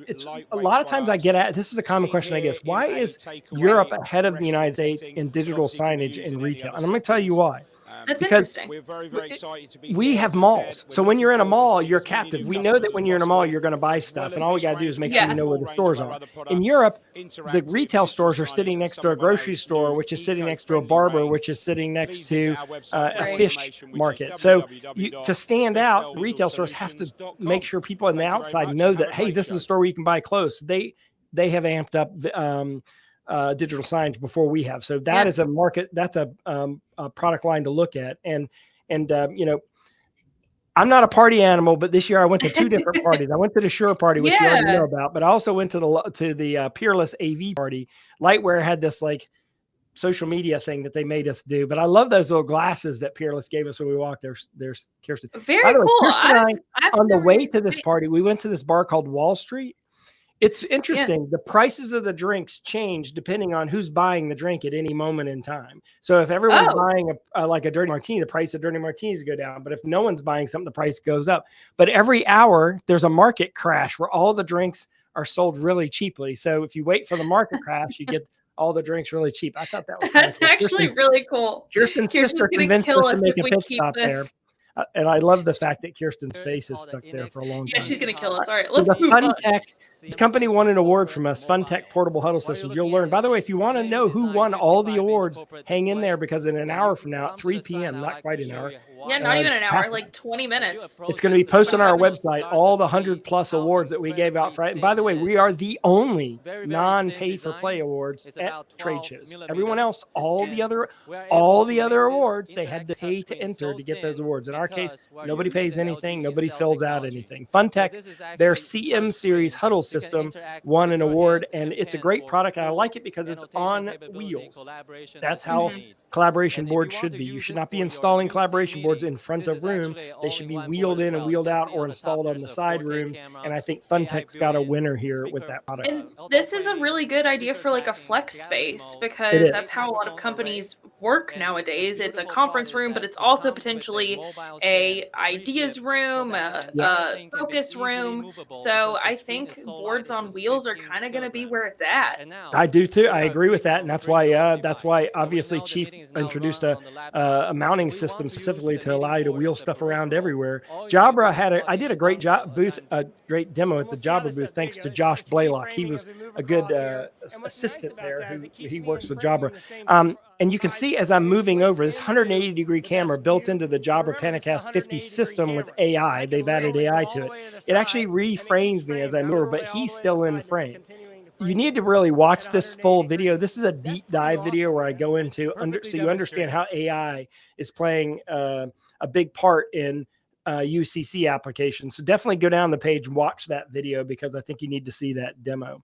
it's a lot of times I get at, this is a common question I guess, why is Europe ahead of the United States in digital signage in retail? And I'm going to tell you why. That's interesting. We're very excited to be we have malls. So when you're in a mall, you're captive. We know that when you're in a mall, you're going to buy stuff. And all we got to do is make sure you know where the stores are. In Europe, the retail stores are sitting next to a grocery store, which is sitting next to a barber, which is sitting next to a fish market. So to stand out, retail stores have to make sure people on the outside know that, hey, this is a store where you can buy clothes. They have amped up digital signage before we have. So that is a market. That's a product line to look at. And I'm not a party animal, but this year I went to two different parties. I went to the Shure party, which you already know about, but I also went to the Peerless AV party. Lightwear had this like social media thing that they made us do, but I love those little glasses that Peerless gave us when we walked. There's Kirsten. Very cool. Kirsten and I, on the way to this party, we went to this bar called Wall Street. It's interesting. The prices of the drinks change depending on who's buying the drink at any moment in time. So if everyone's buying like a dirty martini, the price of dirty martinis go down. But if no one's buying something, the price goes up. But every hour, there's a market crash where all the drinks are sold really cheaply. So if you wait for the market crash, you get all the drinks really cheap. I thought that was that's actually really cool. Kirsten's sister convinced us to make a pit stop there. And I love the fact that Kirsten's face is stuck there for a long time. Yeah, she's going to kill us. All right, so let's the move on. This company won an award from us, FunTech Portable Huddle Systems. You'll learn. By the way, if you want to know who won all the awards, hang in there because in an hour from now at 3 p.m., not quite an hour. Yeah, not even an hour, like 20 minutes. It's going to be posted on our website, all the 100+ awards that we gave out. And by the way, we are the only non-pay-for-play awards at trade shows. Everyone else, all the other awards, they had to pay to enter to get those awards. In our case, nobody pays anything. Nobody fills out anything. FunTech, their CM Series Huddle system won an award, and it's a great product. And I like it because it's on wheels. That's how collaboration boards should be. You should not be installing collaboration boards in front of room. They should be wheeled in and wheeled out or installed on the side rooms. And I think FunTech's got a winner here with that product. And this is a really good idea for like a flex space because that's how a lot of companies work nowadays. It's a conference room, but it's also potentially a ideas room, a focus room. So I think boards on wheels are kind of going to be where it's at. I do too. I agree with that, and that's why obviously Chief introduced a mounting system specifically to allow you to wheel stuff around everywhere. Jabra I did a great great demo at the Jabra booth thanks to Josh Blaylock. He was a good assistant there who he works with Jabra. And you can see as I'm moving over, this 180-degree camera built into the Jabra Panacast 50 system with AI. They've added AI to it. It actually reframes me as I move, but he's still in frame. You need to really watch this full video. This is a deep dive video where I go into so you understand how AI is playing a big part in UCC applications. So definitely go down the page and watch that video because I think you need to see that demo.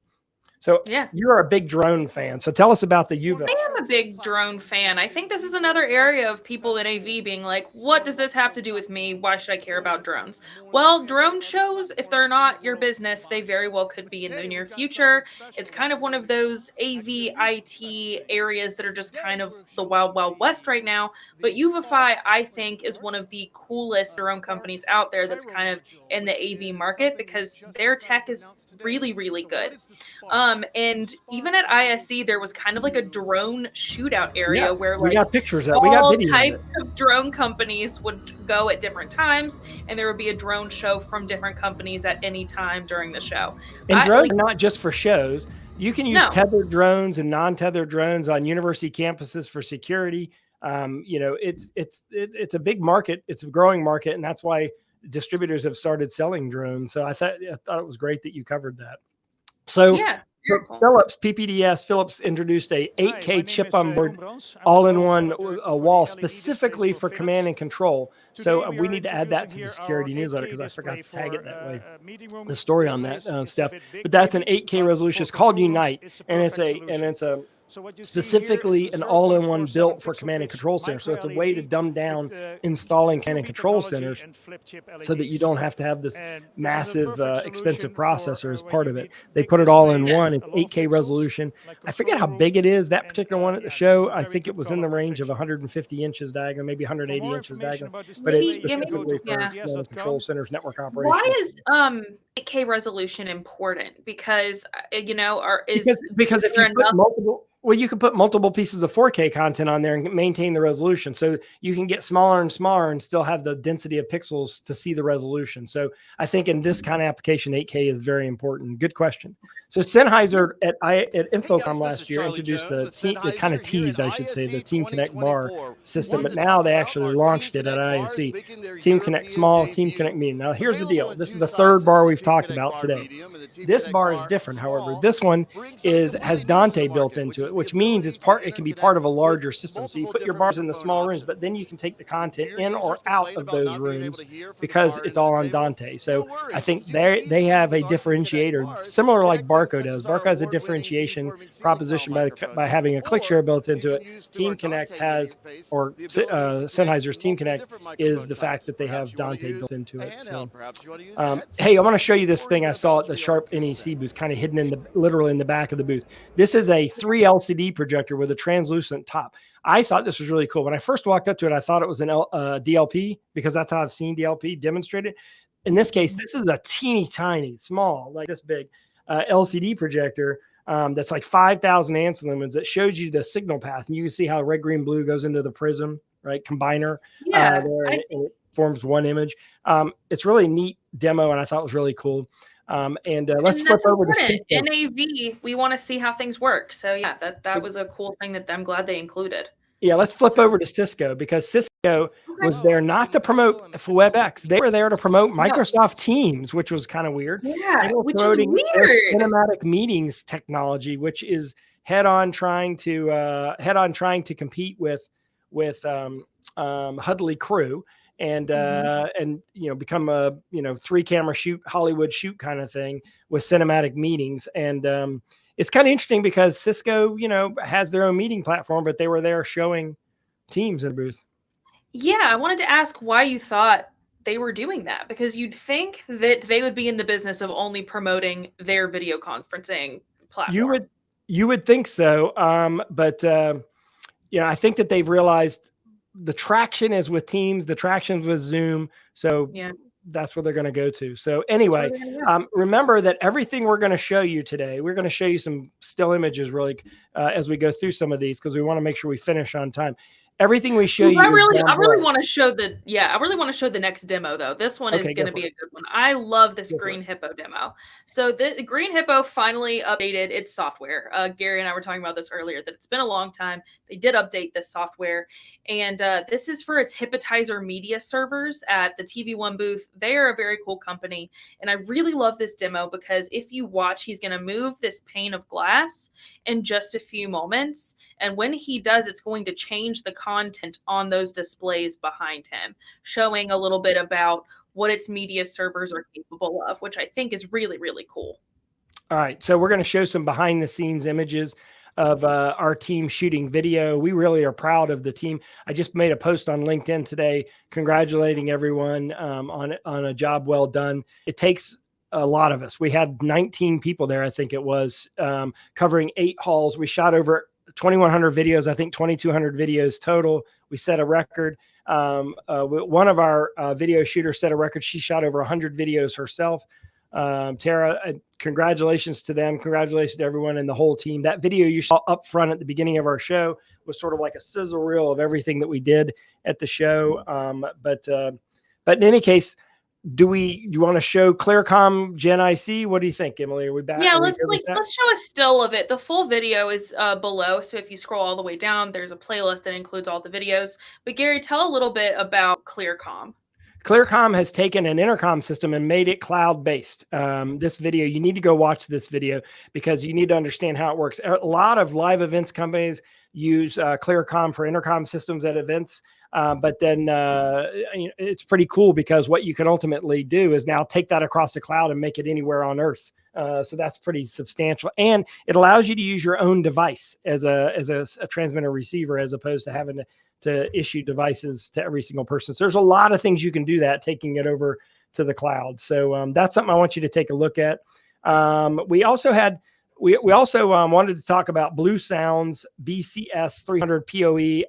So yeah, you're a big drone fan. So tell us about the UVA. I am a big drone fan. I think this is another area of people in AV being like, what does this have to do with me? Why should I care about drones? Well, drone shows, if they're not your business, they very well could be in the near future. It's kind of one of those AV IT areas that are just kind of the wild, wild west right now. But Uvify, I think, is one of the coolest drone companies out there that's kind of in the AV market because their tech is really, really good. And even at ISE, there was kind of like a drone shootout area where like we got pictures of we got video types of drone companies would go at different times, and there would be a drone show from different companies at any time during the show. And drones are not just for shows. You can use tethered drones and non-tethered drones on university campuses for security. It's a big market. It's a growing market, and that's why very have started selling drones. So I thought it was great that you covered that. So cool. Philips introduced a 8K chip on board all-in-one wall specifically for command and control. So we need to add that to the security newsletter because I forgot to tag it that way. The story on that stuff, but that's an 8K resolution. It's called Unite, and it's a specifically an all-in-one built for command and control center. So it's a way to dumb down installing command and control centers so that you don't have to have this massive, expensive processor as part of it. They put it all in one. It's 8K resolution. I forget how big it is, that particular one at the show. I think it was in the range of 150 inches diagonal, maybe 180 inches diagonal, but it's specifically for command and control centers, network operations. Why is 8K resolution important? Because because if you put multiple. Well, you can put multiple pieces of 4K content on there and maintain the resolution. So you can get smaller and smaller and still have the density of pixels to see the resolution. So I think in this kind of application, 8K is very important. Good question. So Sennheiser at InfoComm last year introduced the kind of teased, I should say, the Team Connect bar system, but now they actually launched it at ISE. Team Connect Small, Team Connect Medium. Now here's the deal. This is the third bar we've talked about today. This bar is different, however. This one has Dante built into it, which means it can be part of a larger system. So you put your bars in the small rooms, but then you can take the content in or out of those rooms because it's all on Dante. So I think they have a differentiator similar like Barco does. Barco has a differentiation proposition by having a ClickShare built into it. Team Connect has, or Sennheiser's Team Connect is the fact that they have Dante built into it. So, hey, I want to show you this thing I saw at the Sharp NEC booth, kind of hidden literally in the back of the booth. This is a 3 LCD projector with a translucent top. I thought this was really cool. When I first walked up to it, I thought it was an DLP because that's how I've seen DLP demonstrated. In this case, this is a teeny tiny, small, like this big LCD projector that's like 5,000 amps lumens that shows you the signal path. And you can see how red, green, blue goes into the prism, right? Combiner. And it forms one image. It's really a neat demo, and I thought it was really cool. Let's flip over to Cisco. NAV. We want to see how things work. So yeah, that was a cool thing that I'm glad they included. Yeah, let's flip over to Cisco because Cisco was there not to promote WebEx. They were there to promote Microsoft Teams, which was kind of weird. Yeah, which is weird. Their cinematic meetings technology, which is head on trying to compete with Huddly Crew. And become a 3-camera shoot, Hollywood shoot kind of thing with cinematic meetings. And it's kind of interesting because Cisco, has their own meeting platform, but they were there showing Teams in the booth. Yeah, I wanted to ask why you thought they were doing that, because you'd think that they would be in the business of only promoting their video conferencing platform. You would think so, but I think that they've realized the traction is with Teams, the traction's with Zoom. So Yeah. that's where they're going to go to. So anyway, remember that everything we're going to show you today, we're going to show you some still images really as we go through some of these, because we want to make sure we finish on time. Everything we show you. I really want to show the next demo though. This one is going to be a good one. I love this Green Hippo demo. So the Green Hippo finally updated its software. Gary and I were talking about this earlier, that it's been a long time. They did update this software, and this is for its Hypnotizer media servers at the TV One booth. They are a very cool company, and I really love this demo because if you watch, he's going to move this pane of glass in just a few moments, and when he does, it's going to change the content on those displays behind him, showing a little bit about what its media servers are capable of, which I think is really, really cool. All right. So we're going to show some behind the scenes images of our team shooting video. We really are proud of the team. I just made a post on LinkedIn today congratulating everyone on a job well done. It takes a lot of us. We had 19 people there, I think it was, covering 8 halls. We shot over 2,100 videos, I think 2,200 videos total. We set a record. One of our video shooters set a record. She shot over 100 videos herself. Tara, congratulations to them. Congratulations to everyone and the whole team. That video you saw up front at the beginning of our show was sort of like a sizzle reel of everything that we did at the show. But in any case, do you want to show Clearcom Gen IC? What do you think, Emily? Are we back? Yeah, let's show a still of it. The full video is below. So if you scroll all the way down, there's a playlist that includes all the videos. But Gary, tell a little bit about Clearcom. Clearcom has taken an intercom system and made it cloud-based. This video, you need to go watch this video because you need to understand how it works. A lot of live events companies use Clearcom for intercom systems at events. But then it's pretty cool because what you can ultimately do is now take that across the cloud and make it anywhere on Earth. So that's pretty substantial. And it allows you to use your own device as a transmitter receiver, as opposed to having to issue devices to every single person. So there's a lot of things you can do that, taking it over to the cloud. So that's something I want you to take a look at. We also wanted to talk about Bluesound's BCS 300 PoE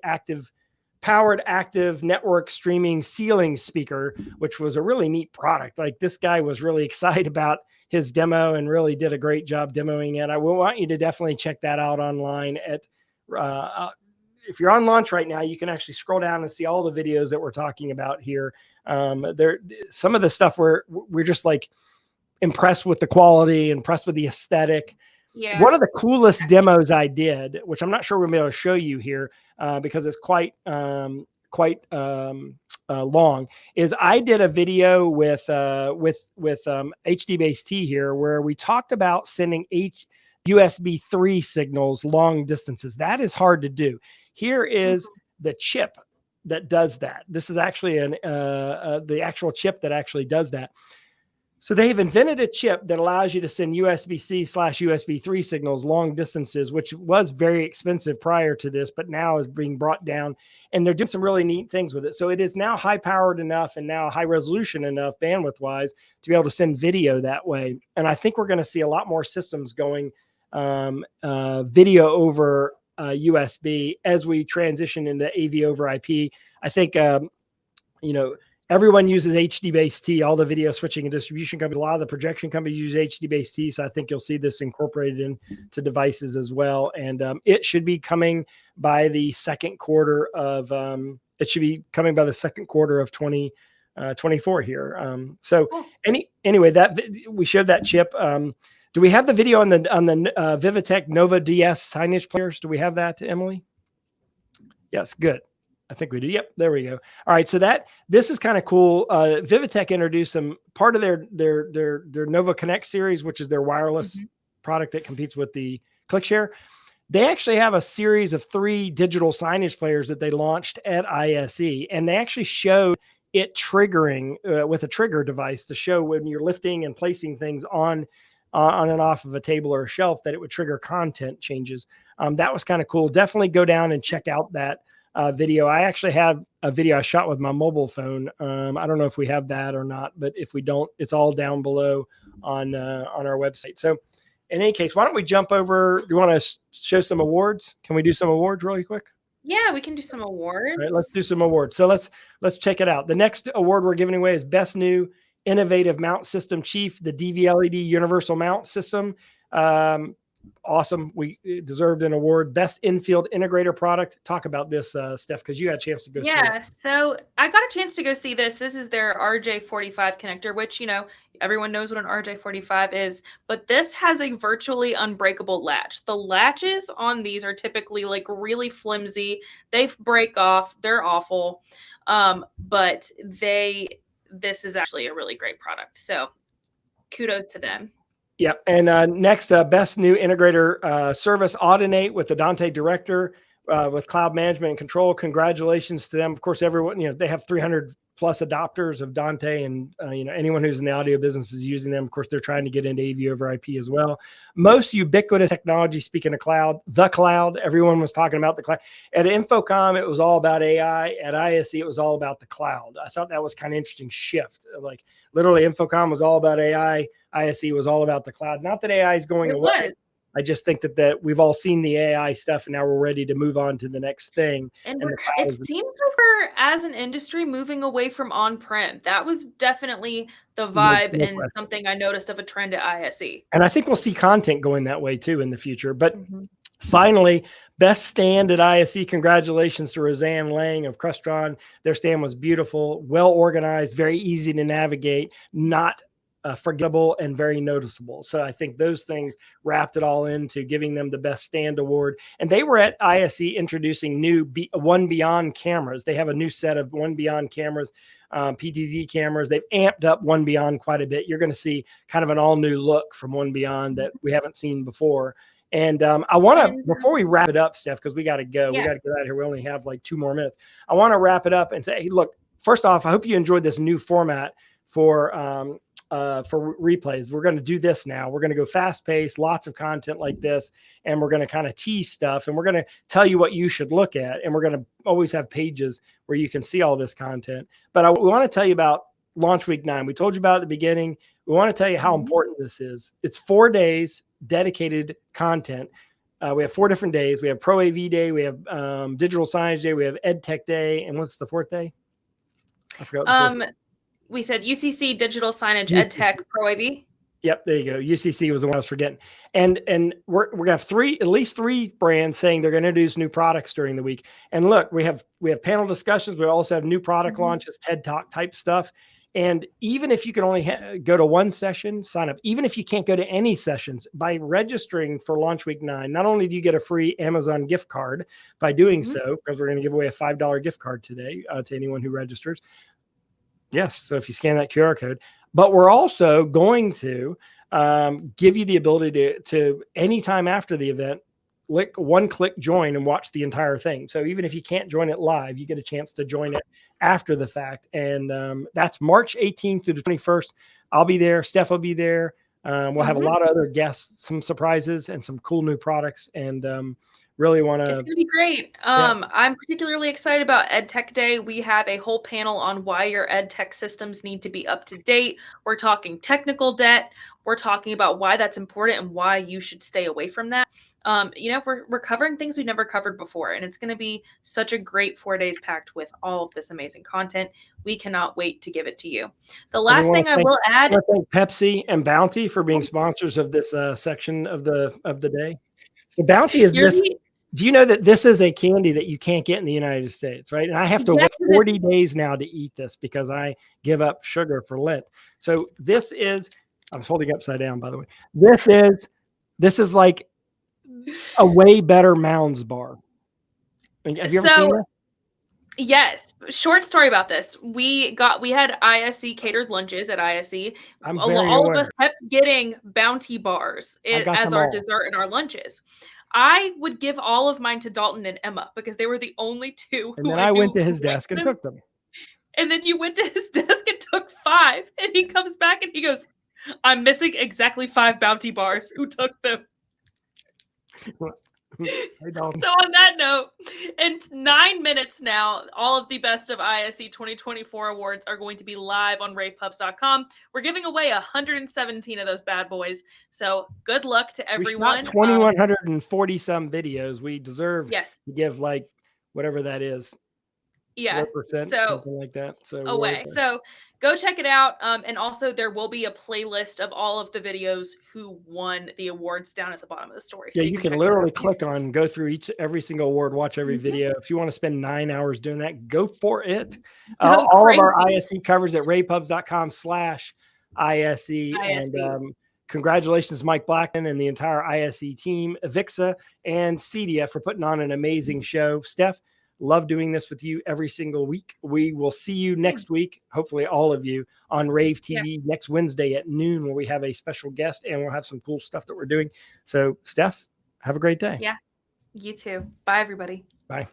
powered active network streaming ceiling speaker, which was a really neat product. Like, this guy was really excited about his demo and really did a great job demoing it. I will want you to definitely check that out online at, if you're on launch right now, you can actually scroll down and see all the videos that we're talking about here. Some of the stuff we're just like impressed with the quality, impressed with the aesthetic. Yeah. One of the coolest demos I did, which I'm not sure we're going to be able to show you here because it's quite long, is I did a video with HDBaseT here where we talked about sending USB 3 signals long distances. That is hard to do. Here is the chip that does that. This is actually the actual chip that actually does that. So they've invented a chip that allows you to send USB-C/USB 3 signals long distances, which was very expensive prior to this, but now is being brought down, and they're doing some really neat things with it. So it is now high powered enough and now high resolution enough bandwidth wise to be able to send video that way. And I think we're going to see a lot more systems going video over USB as we transition into AV over IP. I think, everyone uses HDBaseT, all the video switching and distribution companies. A lot of the projection companies use HDBaseT. So I think you'll see this incorporated into devices as well. And it should be coming by the second quarter of 2024 here. Anyway, we showed that chip. Do we have the video on the Vivitech Nova DS signage players? Do we have that, Emily? Yes, good. I think we do. Yep, there we go. All right, so this is kind of cool. Vivitech introduced some part of their Nova Connect series, which is their wireless product that competes with the ClickShare. They actually have a series of 3 digital signage players that they launched at ISE, and they actually showed it triggering with a trigger device to show when you're lifting and placing things on and off of a table or a shelf that it would trigger content changes. That was kind of cool. Definitely go down and check out that video. I actually have a video I shot with my mobile phone. I don't know if we have that or not, but if we don't, it's all down below on our website. So in any case, why don't we jump over? Do you want to show some awards? Can we do some awards really quick? Yeah, we can do some All awards. right, let's do some awards. So let's check it out. The next award we're giving away is Best New Innovative Mount System Chief, the DVLED Universal Mount System. Awesome. We deserved an award. Best Infield Integrator Product. Talk about this, Steph, because you had a chance to go see it. Yeah, so I got a chance to go see this. This is their RJ45 connector, which, everyone knows what an RJ45 is, but this has a virtually unbreakable latch. The latches on these are typically like really flimsy. They break off. They're awful. But this is actually a really great product. So kudos to them. Yeah. And next, Best New Integrator Service, Audinate with the Dante Director with cloud management and control. Congratulations to them. Of course, everyone, they have 300 plus adopters of Dante, and anyone who's in the audio business is using them. Of course, they're trying to get into AV over IP as well. Most ubiquitous technology, speaking of cloud, the cloud, everyone was talking about the cloud. At Infocom, it was all about AI. At ISE, it was all about the cloud. I thought that was kind of interesting shift. Like literally Infocom was all about AI. ISE was all about the cloud. Not that AI is going away. I just think that we've all seen the AI stuff, and now we're ready to move on to the next thing. And it seems like we're, as an industry, moving away from on-prem. That was definitely the vibe and something I noticed of a trend at ISE. And I think we'll see content going that way too in the future. But finally, best stand at ISE. Congratulations to Roseanne Lang of Crestron. Their stand was beautiful, well organized, very easy to navigate, not forgettable, and very noticeable. So I think those things wrapped it all into giving them the best stand award. And they were at ISE introducing new One Beyond cameras. They have a new set of One Beyond cameras, PTZ cameras. They've amped up One Beyond quite a bit. You're going to see kind of an all new look from One Beyond that we haven't seen before. And I want to, before we wrap it up, Steph, because we got to go, we got to get out of here. We only have like 2 more minutes. I want to wrap it up and say, hey, look, first off, I hope you enjoyed this new format for replays. We're going to do this now. We're going to go fast paced, lots of content like this, and we're going to kind of tease stuff, and we're going to tell you what you should look at, and we're going to always have pages where you can see all this content. But we want to tell you about Launch Week 9. We told you about it at the beginning. We want to tell you how important this is. It's 4 days dedicated content. We have 4 different days. We have Pro AV Day. We have Digital Signage Day. We have Ed Tech Day. And what's the 4th day? I forgot. We said UCC, Digital Signage, Ed Tech, Pro AV. Yep, there you go. UCC was the one I was forgetting. And we're gonna have at least three brands saying they're going to introduce new products during the week. And look, we have panel discussions. We also have new product launches, TED Talk type stuff. And even if you can only go to one session, sign up. Even if you can't go to any sessions, by registering for Launch Week 9, not only do you get a free Amazon gift card by doing so, because we're going to give away a $5 gift card today to anyone who registers. Yes. So if you scan that QR code, but we're also going to give you the ability to anytime after the event, click join and watch the entire thing. So even if you can't join it live, you get a chance to join it after the fact. And that's March 18th through the 21st. I'll be there. Steph will be there. We'll have a lot of other guests, some surprises, and some cool new products. And really want to. It's going to be great. I'm particularly excited about Ed Tech Day. We have a whole panel on why your Ed Tech systems need to be up to date. We're talking technical debt. We're talking about why that's important and why you should stay away from that. We're covering things we've never covered before, and it's going to be such a great 4 days packed with all of this amazing content. We cannot wait to give it to you. The last thing I will add. I thank Pepsi and Bounty for being sponsors of this section of the day. So Bounty is this. Do you know that this is a candy that you can't get in the United States, right? And I have to wait 40 days now to eat this because I give up sugar for Lent. So this is, I was holding upside down, by the way. This is like a way better Mounds bar. Have you ever seen this? Yes. Short story about this. We had ISE catered lunches at ISE. All of us kept getting Bounty bars as our dessert and our lunches. I would give all of mine to Dalton and Emma because they were the only two. And then I went to his desk and took them. And then you went to his desk and took 5. And he comes back and he goes, I'm missing exactly 5 Bounty bars. Who took them? Hey, Dalton. So on that note, in 9 minutes now, all of the Best of ISE 2024 awards are going to be live on ravepubs.com. We're giving away 117 of those bad boys. So good luck to everyone. We shot 2,140 some videos. We deserve to give whatever that is. Yeah. 4%, So something like that. So away. So go check it out. And also there will be a playlist of all of the videos who won the awards down at the bottom of the story. yeah, So you can check literally that out. click on, go through every single award, watch every Mhm. video. If you want to spend 9 hours doing that, go for it. Go All of our crazy. ISE covers at ravepubs.com/ISE. And ISE. congratulations, Mike Blackman and the entire ISE team, Avixa and Cedia, for putting on an amazing show. Steph, love doing this with you every single week. We will see you next week, hopefully all of you, on Rave TV next Wednesday at noon, where we have a special guest and we'll have some cool stuff that we're doing. So, Steph, have a great day. Yeah. You too. Bye, everybody. Bye.